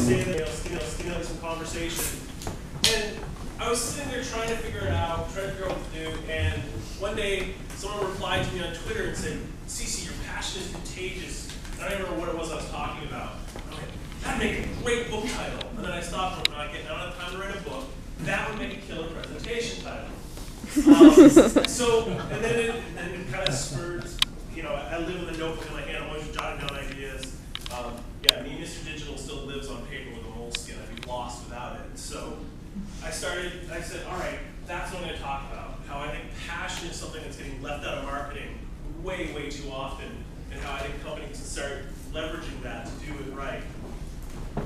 stimulate some conversation. And I was sitting there trying to figure it out, trying to figure out what to do, and one day someone replied to me on Twitter and said, "Cece, your passion is contagious." I don't even remember what it was I was talking about. I'm like, that'd make a great book title. And then I stopped and I don't have time to write a book. That would make a killer presentation title. And then it kind of spurred, I live with a notebook in my hand, I'm always jotting down ideas. Yeah, me, Mr. Digital still lives on paper with a moleskin. I'd be lost without it. So I said, all right, that's what I'm going to talk about. How I think passion is something that's getting left out of marketing way, way too often, and how I think companies can start leveraging that to do it right.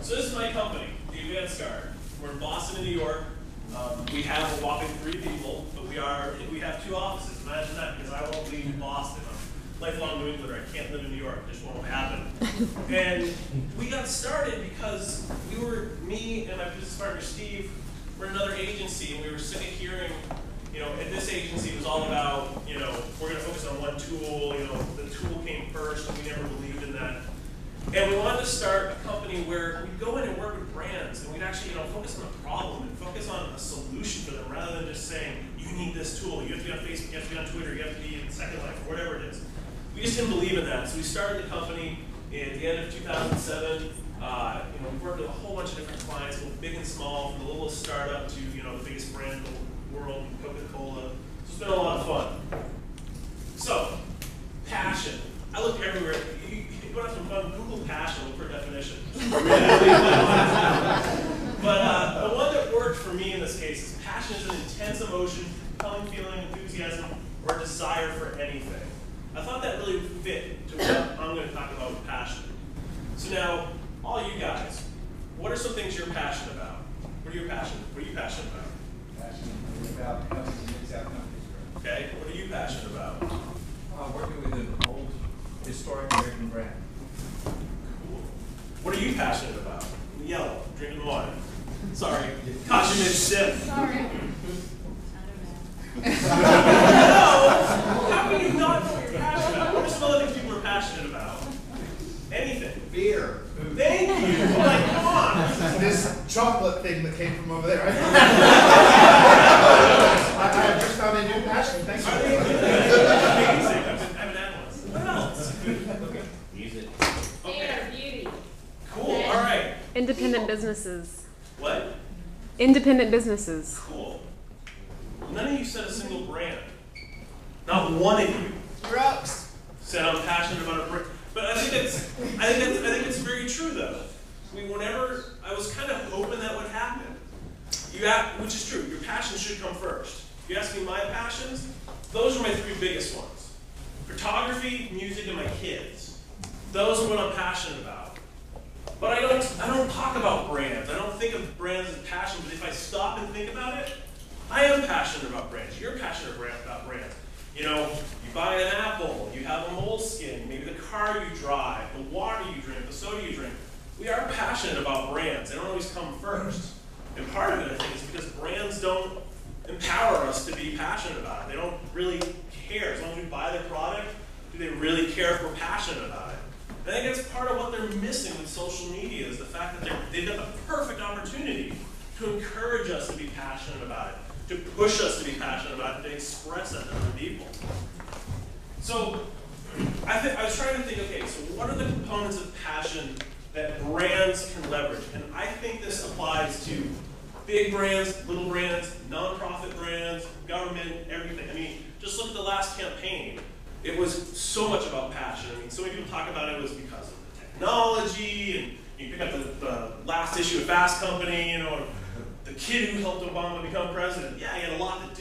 So this is my company, the Advanced Guard. We're in Boston and New York. We have a whopping 3 people, but we have 2 offices. Imagine that, because I won't leave Boston. I'm a lifelong New Englander. I can't live in New York. It just won't happen. And we got started because me and my business partner Steve, we're another agency, and we were sitting hearing, at this agency it was all about, we're going to focus on one tool. The tool came first, and we never believed in that. And we wanted to start a company where we'd go in and work with brands, and we'd actually, focus on the problem and focus on a solution for them, rather than just saying, you need this tool, you have to be on Facebook, you have to be on Twitter, you have to be in Second Life, or whatever it is. We just didn't believe in that, so we started the company at the end of 2007. We worked with a whole bunch of different clients, both big and small, from the littlest startup to the biggest brand in the world, Coca-Cola. So it's been a lot of fun. So, passion. I look everywhere. You want to have some fun, Google passion, look for a definition. But the one that worked for me in this case is passion is an intense emotion, compelling feeling, enthusiasm, or desire for anything. I thought that really fit to what I'm going to talk about with passion. So now, all you guys, what are some things you're passionate about? What are you passionate about? Passionate about helping mix out companies grow. Okay, what are you passionate about? Working with an old, historic American brand. Cool. What are you passionate about? Yellow, drinking water. Sorry, caught you mid-sip. Sorry. No! How can you not know what you're passionate about? What are some other things people are passionate about? Anything. Beer. Thank you. Oh my God. This chocolate thing that came from over there. I have just found a new passion. Thanks for Amazing. I haven't had one. What else? Music. Hair, beauty. Cool. All right. Independent businesses. What? Independent businesses. Cool. None of you said a single brand. Not one of you. Props. Said I'm passionate about a brand. But I think it's very true though. Whenever I was kind of hoping that would happen, which is true. Your passion should come first. If you ask me my passions, those are my 3 biggest ones: photography, music, and my kids. Those are what I'm passionate about. But I don't talk about brands. I don't think of brands as passion. But if I stop and think about it, I am passionate about brands. You're passionate about brands. You buy an apple, you have a moleskin, maybe the car you drive, the water you drink, the soda you drink. We are passionate about brands. They don't always come first. And part of it, I think, is because brands don't empower us to be passionate about it. They don't really care. As long as we buy the product, do they really care if we're passionate about it? I think that's part of what they're missing with social media, is the fact that they've got the perfect opportunity to encourage us to be passionate about it, to push us to be passionate about it, to express that to other people. So I was trying to think, okay, so what are the components of passion that brands can leverage? And I think this applies to big brands, little brands, nonprofit brands, government, everything. I mean, just look at the last campaign. It was so much about passion. I mean, so many people talk about it was because of the technology, and you pick up the last issue of Fast Company, the kid who helped Obama become president. Yeah, he had a lot to